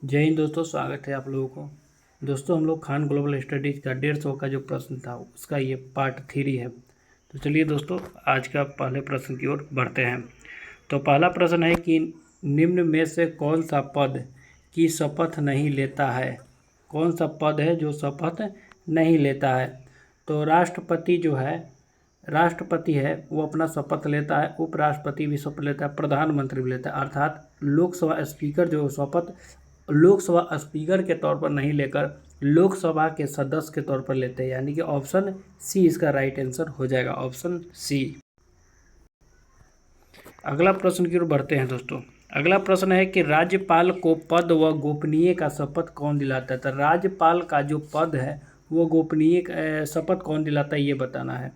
जय हिंद दोस्तों, स्वागत है आप लोगों को। दोस्तों, हम लोग खान ग्लोबल स्टडीज़ का 150 का जो प्रश्न था उसका ये पार्ट 3 है। तो चलिए दोस्तों, आज का पहले प्रश्न की ओर बढ़ते हैं। तो पहला प्रश्न है कि निम्न में से कौन सा पद की शपथ नहीं लेता है। कौन सा पद है जो शपथ नहीं लेता है। तो राष्ट्रपति है वो अपना शपथ लेता है, उपराष्ट्रपति भी शपथ लेता है, प्रधानमंत्री भी लेता है। अर्थात लोकसभा स्पीकर जो शपथ लोकसभा स्पीकर के तौर पर नहीं लेकर लोकसभा के सदस्य के तौर पर लेते हैं, यानी कि ऑप्शन सी इसका राइट आंसर हो जाएगा, ऑप्शन सी। अगला प्रश्न की ओर बढ़ते हैं दोस्तों। अगला प्रश्न है कि राज्यपाल को पद व गोपनीय का शपथ कौन दिलाता है। तो राज्यपाल का जो पद है वो गोपनीय शपथ कौन दिलाता है ये बताना है।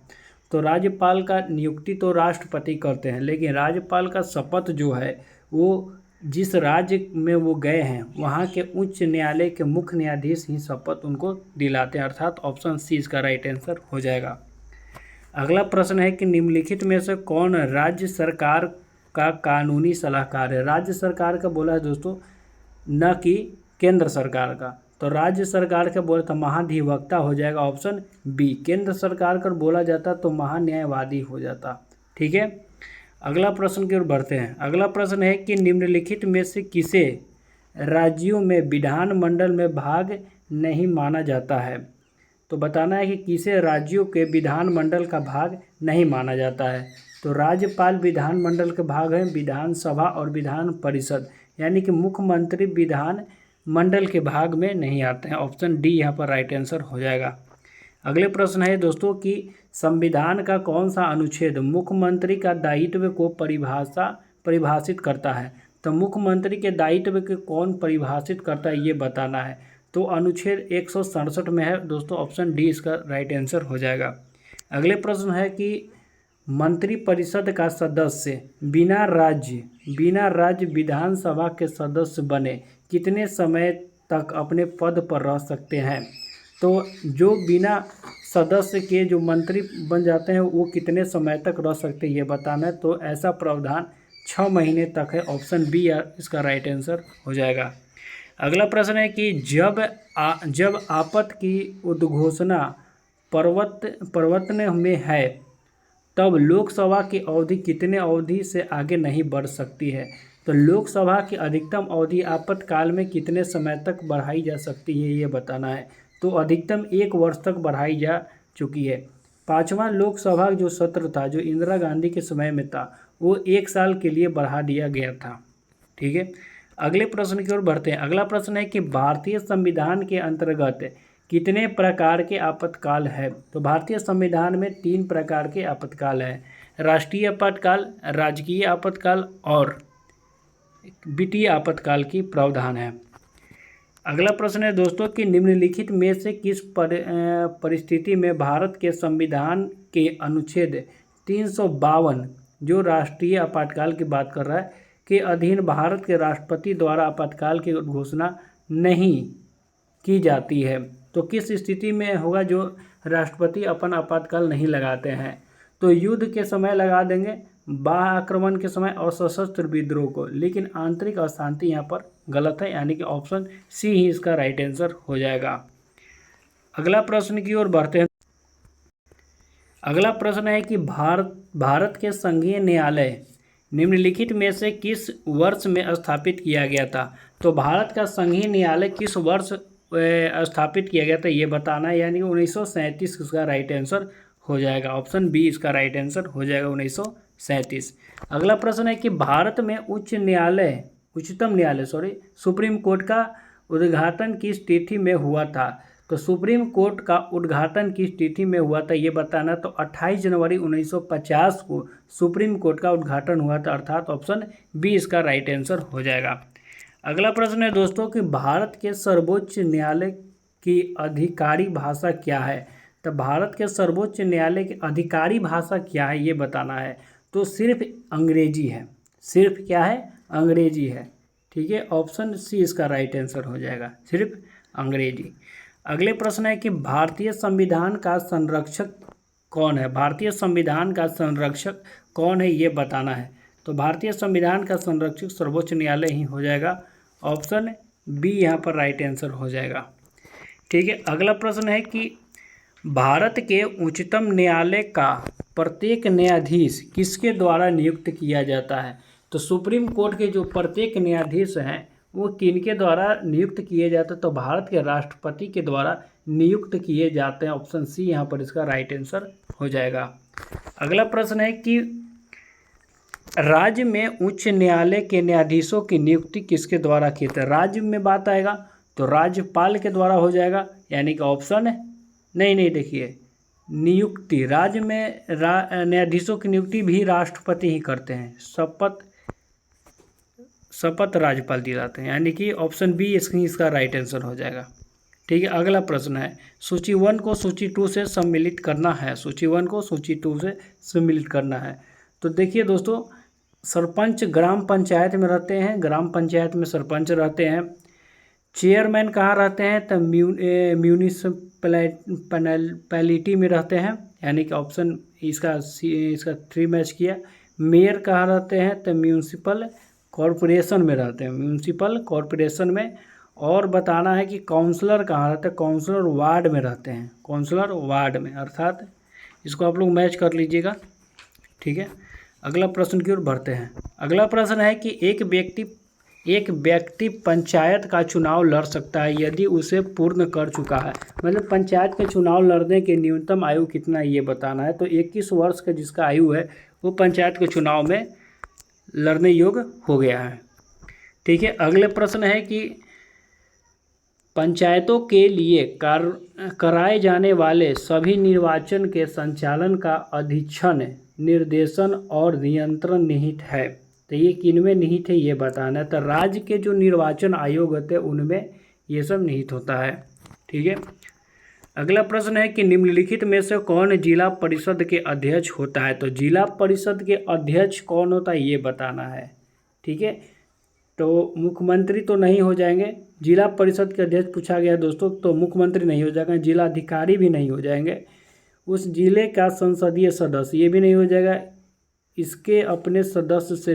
तो राज्यपाल का नियुक्ति तो राष्ट्रपति करते हैं, लेकिन राज्यपाल का शपथ जो है वो जिस राज्य में वो गए हैं वहाँ के उच्च न्यायालय के मुख्य न्यायाधीश ही शपथ उनको दिलाते हैं, अर्थात ऑप्शन सी इसका राइट आंसर हो जाएगा। अगला प्रश्न है कि निम्नलिखित में से कौन राज्य सरकार का कानूनी सलाहकार है। राज्य सरकार का बोला है दोस्तों, न कि केंद्र सरकार का। तो राज्य सरकार का बोला तो महाधिवक्ता हो जाएगा, ऑप्शन बी। केंद्र सरकार का बोला जाता तो महान्यायवादी हो जाता। ठीक है, अगला प्रश्न की ओर बढ़ते हैं। अगला प्रश्न है कि निम्नलिखित में से किसे राज्यों में विधानमंडल में भाग नहीं माना जाता है। तो बताना है कि किसे राज्यों के विधानमंडल का भाग नहीं माना जाता है। तो राज्यपाल विधानमंडल के भाग हैं, विधानसभा और विधान परिषद, यानी कि मुख्यमंत्री विधान मंडल के भाग में नहीं आते हैं। ऑप्शन डी यहाँ पर राइट आंसर हो जाएगा। अगले प्रश्न है दोस्तों कि संविधान का कौन सा अनुच्छेद मुख्यमंत्री का दायित्व को परिभाषित करता है। तो मुख्यमंत्री के दायित्व को कौन परिभाषित करता है ये बताना है। तो अनुच्छेद 167 में है दोस्तों, ऑप्शन डी इसका राइट आंसर हो जाएगा। अगले प्रश्न है कि मंत्रिपरिषद का सदस्य बिना राज्य विधानसभा के सदस्य बने कितने समय तक अपने पद पर रह सकते हैं। तो जो बिना सदस्य के जो मंत्री बन जाते हैं वो कितने समय तक रह सकते हैं ये बताना है। तो ऐसा प्रावधान 6 महीने तक है, ऑप्शन बी इसका राइट आंसर हो जाएगा। अगला प्रश्न है कि जब आपत की उद्घोषणा प्रवर्तन में है तब लोकसभा की अवधि कितने अवधि से आगे नहीं बढ़ सकती है। तो लोकसभा की अधिकतम अवधि आपातकाल में कितने समय तक बढ़ाई जा सकती है ये बताना है। तो अधिकतम 1 वर्ष तक बढ़ाई जा चुकी है। 5वां लोकसभा जो सत्र था जो इंदिरा गांधी के समय में था वो 1 साल के लिए बढ़ा दिया गया था। ठीक है, अगले प्रश्न की ओर बढ़ते हैं। अगला प्रश्न है कि भारतीय संविधान के अंतर्गत कितने प्रकार के आपातकाल है। तो भारतीय संविधान में 3 प्रकार के आपातकाल है, राष्ट्रीय आपातकाल, राजकीय आपातकाल और वित्तीय आपातकाल की प्रावधान है। अगला प्रश्न है दोस्तों कि निम्नलिखित में से किस परिस्थिति में भारत के संविधान के अनुच्छेद 352 जो राष्ट्रीय आपातकाल की बात कर रहा है के अधीन भारत के राष्ट्रपति द्वारा आपातकाल की घोषणा नहीं की जाती है। तो किस स्थिति में होगा जो राष्ट्रपति अपन आपातकाल नहीं लगाते हैं। तो युद्ध के समय लगा देंगे, बाह्य आक्रमण के समय और सशस्त्र विद्रोह को, लेकिन आंतरिक अशांति यहाँ पर गलत है, यानी कि ऑप्शन सी ही इसका राइट आंसर हो जाएगा। अगला प्रश्न की ओर बढ़ते हैं। अगला प्रश्न है कि भारत के संघीय न्यायालय निम्नलिखित में से किस वर्ष में स्थापित किया गया था। तो भारत का संघीय न्यायालय किस वर्ष स्थापित किया गया था ये बताना है, यानी 1937 इसका राइट आंसर हो जाएगा। ऑप्शन बी इसका राइट आंसर हो जाएगा, 1937। अगला प्रश्न है कि भारत में उच्चतम न्यायालय सुप्रीम कोर्ट का उद्घाटन किस तिथि में हुआ था। तो सुप्रीम कोर्ट का उद्घाटन किस तिथि में हुआ था ये बताना। तो 28 जनवरी 1950 को सुप्रीम कोर्ट का उद्घाटन हुआ था, अर्थात ऑप्शन बी इसका राइट आंसर हो जाएगा। अगला प्रश्न है दोस्तों कि भारत के सर्वोच्च न्यायालय की अधिकारी भाषा क्या है। तो भारत के सर्वोच्च न्यायालय की अधिकारी भाषा क्या है ये बताना है। तो सिर्फ अंग्रेजी है, सिर्फ क्या है, अंग्रेजी है। ठीक है, ऑप्शन सी इसका राइट आंसर हो जाएगा, सिर्फ अंग्रेजी। अगले प्रश्न है कि भारतीय संविधान का संरक्षक कौन है। भारतीय संविधान का संरक्षक कौन है ये बताना है। तो भारतीय संविधान का संरक्षक सर्वोच्च न्यायालय ही हो जाएगा, ऑप्शन बी यहाँ पर राइट आंसर हो जाएगा। ठीक है, अगला प्रश्न है कि भारत के उच्चतम न्यायालय का प्रत्येक न्यायाधीश किसके द्वारा नियुक्त किया जाता है? तो सुप्रीम कोर्ट के जो प्रत्येक न्यायाधीश हैं वो किनके द्वारा नियुक्त किए जाते हैं? तो भारत के राष्ट्रपति के द्वारा नियुक्त किए जाते हैं। ऑप्शन सी यहाँ पर इसका राइट आंसर हो जाएगा। अगला प्रश्न है कि राज्य में उच्च न्यायालय के न्यायाधीशों की नियुक्ति किसके द्वारा की जाती है? राज्य में बात आएगा तो राज्यपाल के द्वारा हो जाएगा, यानी कि ऑप्शन नहीं देखिए, नियुक्ति राज्य में न्यायाधीशों की नियुक्ति भी राष्ट्रपति ही करते हैं। शपथ राज्यपाल दिए जाते हैं, यानी कि ऑप्शन बी इसका राइट आंसर हो जाएगा। ठीक है, अगला प्रश्न है सूची 1 को सूची 2 से सम्मिलित करना है। सूची 1 को सूची 2 से सम्मिलित करना है। तो देखिए दोस्तों, सरपंच ग्राम पंचायत में रहते हैं, ग्राम पंचायत में सरपंच रहते हैं। चेयरमैन कहाँ रहते हैं? तो म्यूनिसिपैलिटी में रहते हैं, यानी कि ऑप्शन इसका 3 मैच किया। मेयर कहाँ रहते हैं? तो म्यूनिसिपल कॉरपोरेशन में रहते हैं, म्यूनिसिपल कॉरपोरेशन में। और बताना है कि काउंसलर कहाँ रहते हैं? काउंसलर वार्ड में रहते हैं, काउंसलर वार्ड में, अर्थात इसको आप लोग मैच कर लीजिएगा। ठीक है, अगला प्रश्न की ओर बढ़ते हैं। अगला प्रश्न है कि एक व्यक्ति पंचायत का चुनाव लड़ सकता है यदि उसे पूर्ण कर चुका है। मतलब पंचायत के चुनाव लड़ने के न्यूनतम आयु कितना है ये बताना है। तो 21 वर्ष का जिसका आयु है वो पंचायत के चुनाव में लड़ने योग्य हो गया है। ठीक है, अगले प्रश्न है कि पंचायतों के लिए कराए जाने वाले सभी निर्वाचन के संचालन का अधीक्षण, निर्देशन और नियंत्रण निहित है। तो ये किनमें निहित है ये बताना है। तो राज्य के जो निर्वाचन आयोग होते हैं उनमें ये सब निहित होता है। ठीक है, अगला प्रश्न है कि निम्नलिखित में से कौन जिला परिषद के अध्यक्ष होता है? तो जिला परिषद के अध्यक्ष कौन होता है ये बताना है। ठीक है, तो मुख्यमंत्री तो नहीं हो जाएंगे। जिला परिषद के अध्यक्ष पूछा गया दोस्तों, तो मुख्यमंत्री नहीं हो जाएगा, जिला अधिकारी भी नहीं हो जाएंगे, उस जिले का संसदीय सदस्य ये भी नहीं हो जाएगा, इसके अपने सदस्य से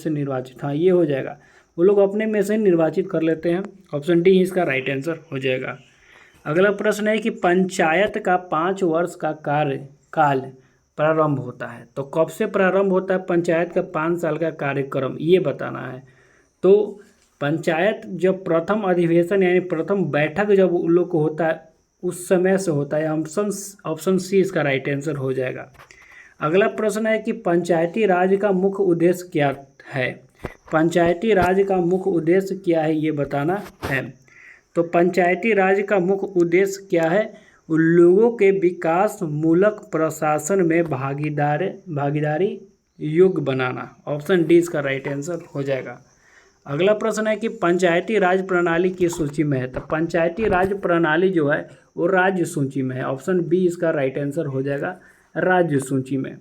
निर्वाचित, हाँ ये हो जाएगा, वो लोग अपने में से निर्वाचित कर लेते हैं। ऑप्शन डी इसका राइट आंसर हो जाएगा। अगला प्रश्न है कि पंचायत का 5 वर्ष का कार्यकाल प्रारंभ होता है। तो कब से प्रारंभ होता है पंचायत का 5 साल का कार्यक्रम ये बताना है। तो पंचायत जब प्रथम अधिवेशन यानी प्रथम बैठक जब उन लोग को होता है उस समय से होता है। ऑप्शन सी इसका राइट आंसर हो जाएगा। अगला प्रश्न है कि पंचायती राज का मुख्य उद्देश्य क्या है? पंचायती राज का मुख्य उद्देश्य क्या है ये बताना है। तो पंचायती राज का मुख्य उद्देश्य क्या है? लोगों के विकास मूलक प्रशासन में भागीदारी योग्य बनाना। ऑप्शन डी इसका राइट आंसर हो जाएगा। अगला प्रश्न है कि पंचायती राज प्रणाली किस सूची में है? तो पंचायती राज प्रणाली जो है वो राज्य सूची में है। ऑप्शन बी इसका राइट आंसर हो जाएगा, राज्य सूची में।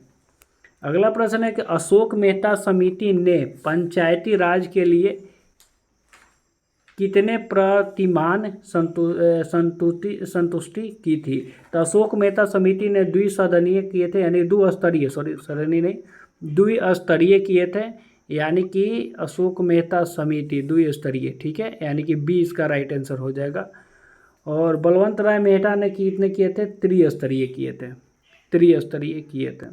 अगला प्रश्न है कि अशोक मेहता समिति ने पंचायती राज के लिए कितने प्रतिमान संतुष्टि की थी? तो अशोक मेहता समिति ने द्विसदनीय किए थे, यानी द्विस्तरीय किए थे, यानी कि अशोक मेहता समिति द्विस्तरीय। ठीक है, यानी कि बी इसका राइट आंसर हो जाएगा। और बलवंत राय मेहता ने कितने किए थे? त्रिस्तरीय किए थे।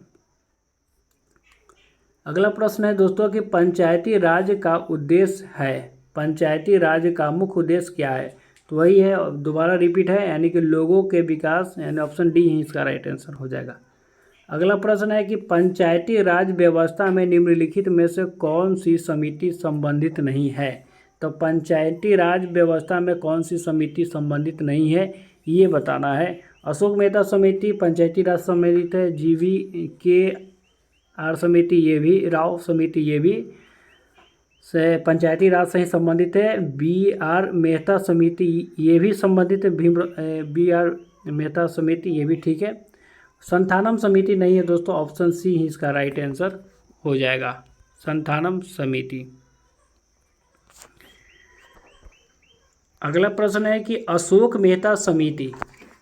अगला प्रश्न है दोस्तों कि पंचायती राज का उद्देश्य है, पंचायती राज का मुख्य उद्देश्य क्या है? तो वही है, दोबारा रिपीट है, यानी कि लोगों के विकास, यानी ऑप्शन डी ही इसका राइट आंसर हो जाएगा। अगला प्रश्न है कि पंचायती राज व्यवस्था में निम्नलिखित में से कौन सी समिति संबंधित नहीं है? तो पंचायती राज व्यवस्था में कौन सी समिति संबंधित नहीं है ये बताना है। अशोक मेहता समिति पंचायती राज समिति है, GVKR समिति ये भी, राव समिति ये भी से पंचायती राज से ही संबंधित है। BR मेहता समिति ये भी संबंधित है, BR मेहता समिति ये भी ठीक है। संथानम समिति नहीं है दोस्तों, ऑप्शन सी ही इसका राइट आंसर हो जाएगा, संथानम समिति। अगला प्रश्न है कि अशोक मेहता समिति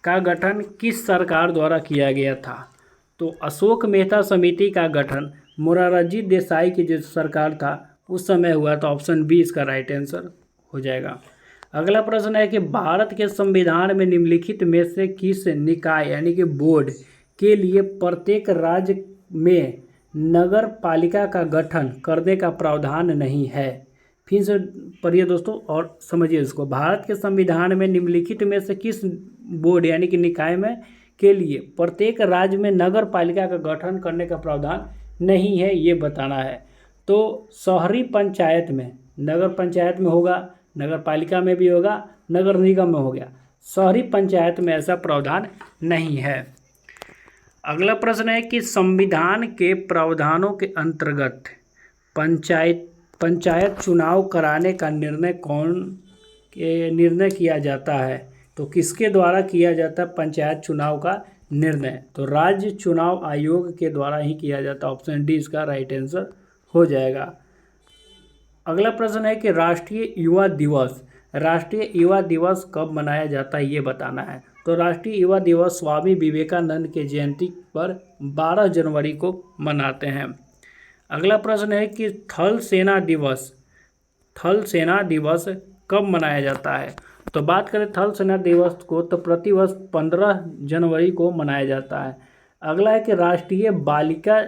का गठन किस सरकार द्वारा किया गया था? तो अशोक मेहता समिति का गठन मोरारजी देसाई की जो सरकार था उस समय हुआ था। ऑप्शन बी इसका राइट आंसर हो जाएगा। अगला प्रश्न है कि भारत के संविधान में निम्नलिखित में से किस निकाय यानी कि बोर्ड के लिए प्रत्येक राज्य में नगर पालिका का गठन करने का प्रावधान नहीं है। फिर से पढ़िए दोस्तों और समझिए इसको। भारत के संविधान में निम्नलिखित में से किस बोर्ड यानी कि निकाय में के लिए प्रत्येक राज्य में नगर पालिका का गठन करने का प्रावधान नहीं है, ये बताना है। तो शहरी पंचायत में, नगर पंचायत में होगा, नगर पालिका में भी होगा, नगर निगम में हो गया, शहरी पंचायत में ऐसा प्रावधान नहीं है। अगला प्रश्न है कि संविधान के प्रावधानों के अंतर्गत पंचायत चुनाव कराने का निर्णय किया जाता है। तो किसके द्वारा किया जाता है पंचायत चुनाव का निर्णय? तो राज्य चुनाव आयोग के द्वारा ही किया जाता है। ऑप्शन डी इसका राइट आंसर हो जाएगा। अगला प्रश्न है कि राष्ट्रीय युवा दिवस कब मनाया जाता है, ये बताना है। तो राष्ट्रीय युवा दिवस स्वामी विवेकानंद के जयंती पर 12 जनवरी को मनाते हैं। अगला प्रश्न है कि थल सेना दिवस कब मनाया जाता है? तो बात करें थल सेना दिवस को तो प्रतिवर्ष 15 जनवरी को मनाया जाता है। अगला है कि राष्ट्रीय बालिका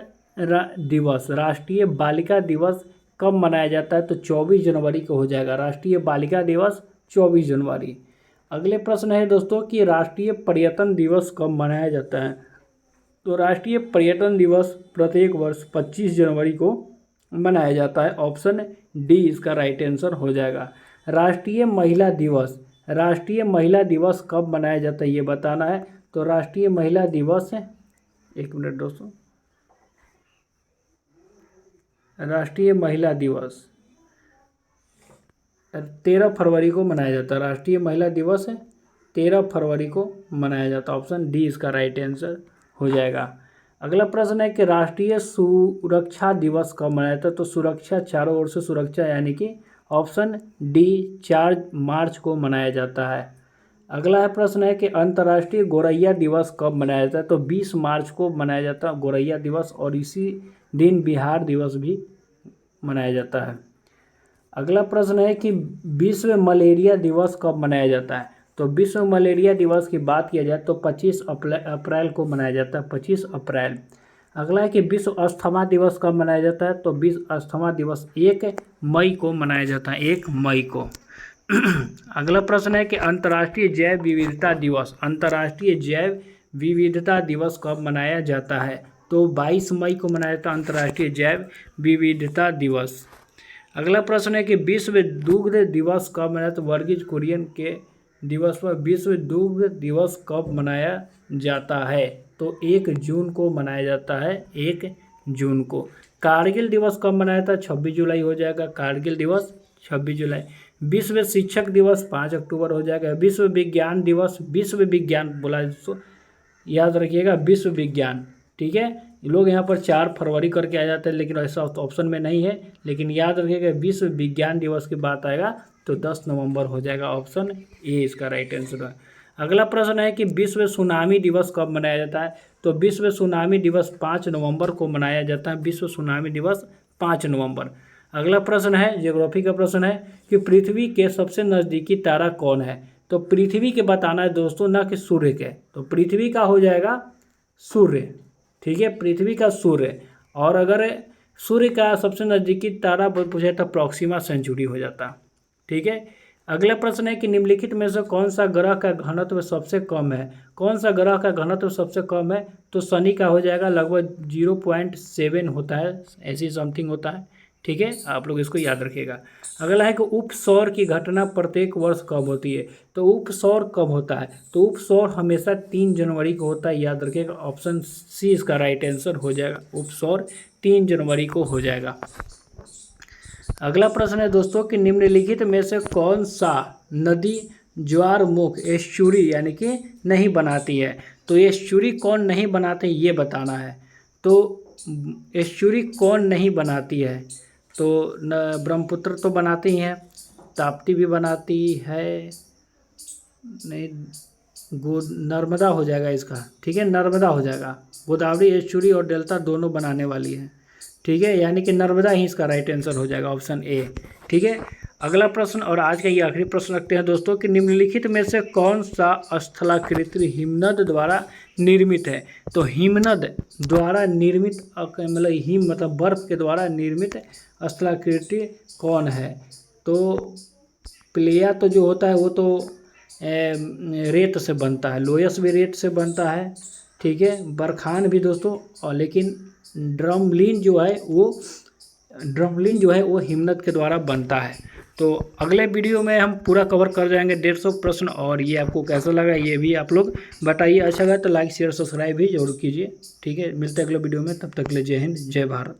दिवस कब मनाया जाता है? तो 24 जनवरी को हो जाएगा। राष्ट्रीय बालिका दिवस 24 जनवरी। अगले प्रश्न है दोस्तों कि राष्ट्रीय पर्यटन दिवस कब मनाया जाता है? तो राष्ट्रीय पर्यटन दिवस प्रत्येक वर्ष 25 जनवरी को मनाया जाता है। ऑप्शन डी इसका राइट आंसर हो जाएगा। राष्ट्रीय महिला दिवस कब मनाया जाता है, ये बताना है। तो राष्ट्रीय महिला दिवस, एक मिनट दोस्तों, राष्ट्रीय महिला दिवस 13 फरवरी को मनाया जाता है। राष्ट्रीय महिला दिवस 13 फरवरी को मनाया जाता है। ऑप्शन डी इसका राइट आंसर हो जाएगा। अगला प्रश्न है कि राष्ट्रीय सुरक्षा दिवस कब मनाया जाता है? तो सुरक्षा, चारों ओर से सुरक्षा, यानी कि ऑप्शन डी 4 मार्च को मनाया जाता है। अगला प्रश्न है कि अंतर्राष्ट्रीय गोरैया दिवस कब मनाया जाता है? तो 20 मार्च को मनाया जाता है गोरैया दिवस, और इसी दिन बिहार दिवस भी मनाया जाता है। अगला प्रश्न है कि विश्व मलेरिया दिवस कब मनाया जाता है? तो विश्व मलेरिया दिवस की बात किया जाए तो 25 अप्रैल को मनाया जाता है, 25 अप्रैल। अगला है कि विश्व अस्थमा दिवस कब मनाया जाता है? तो विश्व अस्थमा दिवस 1 मई को मनाया जाता है, 1 मई को। अगला प्रश्न है कि अंतर्राष्ट्रीय जैव विविधता दिवस कब मनाया जाता है? तो 22 मई को मनाया जाता है अंतर्राष्ट्रीय जैव विविधता दिवस। अगला प्रश्न है कि विश्व दुग्ध दिवस कब मनाया? तो वर्गीज कुरियन के दिवस पर विश्व दुग्ध दिवस कब मनाया जाता है? तो 1 जून को मनाया जाता है, 1 जून को। कारगिल दिवस कब मनाया था? 26 जुलाई हो जाएगा। कारगिल दिवस 26 जुलाई। विश्व शिक्षक दिवस 5 अक्टूबर हो जाएगा। विश्व विज्ञान दिवस, विश्व विज्ञान बोला, याद रखिएगा, विश्व विज्ञान, ठीक है। लोग यहाँ पर 4 फरवरी करके आ जाते हैं, लेकिन ऐसा ऑप्शन में नहीं है। लेकिन याद रखिएगा विश्व विज्ञान दिवस की बात आएगा तो 10 नवंबर हो जाएगा। ऑप्शन ए इसका राइट आंसर है। अगला प्रश्न है कि विश्व सुनामी दिवस कब मनाया जाता है? तो विश्व सुनामी दिवस 5 नवंबर को मनाया जाता है। विश्व सुनामी दिवस 5 नवंबर। अगला प्रश्न है, ज्योग्राफी का प्रश्न है कि पृथ्वी के सबसे नज़दीकी तारा कौन है? तो पृथ्वी के बताना है दोस्तों, ना कि सूर्य के। तो पृथ्वी का हो जाएगा सूर्य, ठीक है, पृथ्वी का सूर्य। और अगर सूर्य का सबसे नज़दीकी तारा पूछे तो प्रॉक्सिमा सेंचुरी हो जाता, ठीक है। अगला प्रश्न है कि निम्नलिखित में से कौन सा ग्रह का घनत्व सबसे कम है? कौन सा ग्रह का घनत्व सबसे कम है? तो शनि का हो जाएगा, लगभग 0.7 होता है, ऐसी समथिंग होता है, ठीक है। आप लोग इसको याद रखिएगा। अगला है कि उपसौर की घटना प्रत्येक वर्ष कब होती है? तो उपसौर कब होता है? तो उपसौर हमेशा 3 जनवरी को होता है, याद रखिएगा। ऑप्शन सी इसका राइट आंसर हो जाएगा। उपसौर 3 जनवरी को हो जाएगा। अगला प्रश्न है दोस्तों कि निम्नलिखित में से कौन सा नदी ज्वारमुख एस्चुरी यानी कि नहीं बनाती है? तो एस्चुरी कौन नहीं बनाते ये बताना है। तो एस्चुरी कौन नहीं बनाती है? तो ब्रह्मपुत्र तो बनाती हैं, ताप्ती भी बनाती है, नहीं, नर्मदा हो जाएगा इसका, ठीक है, नर्मदा हो जाएगा। गोदावरी, एस्चुरी और डेल्टा दोनों बनाने वाली है, ठीक है, यानी कि नर्मदा ही इसका राइट आंसर हो जाएगा, ऑप्शन ए, ठीक है। अगला प्रश्न और आज का ये आखिरी प्रश्न रखते हैं दोस्तों कि निम्नलिखित में से कौन सा स्थलाकृति हिमनद द्वारा निर्मित है। तो हिमनद द्वारा निर्मित मतलब हिम मतलब बर्फ के द्वारा निर्मित स्थलाकृति कौन है। तो प्लेया तो जो होता है वो तो रेत से बनता है, लोयस भी रेत से बनता है, ठीक है, बरखान भी दोस्तों, और लेकिन ड्रमलिन जो है वो हिमनद के द्वारा बनता है। तो अगले वीडियो में हम पूरा कवर कर जाएंगे 150 प्रश्न, और ये आपको कैसा लगा ये भी आप लोग बताइए। अच्छा लगा तो लाइक शेयर सब्सक्राइब भी जरूर कीजिए, ठीक है। मिलते हैं अगले वीडियो में, तब तक के लिए जय हिंद जय भारत।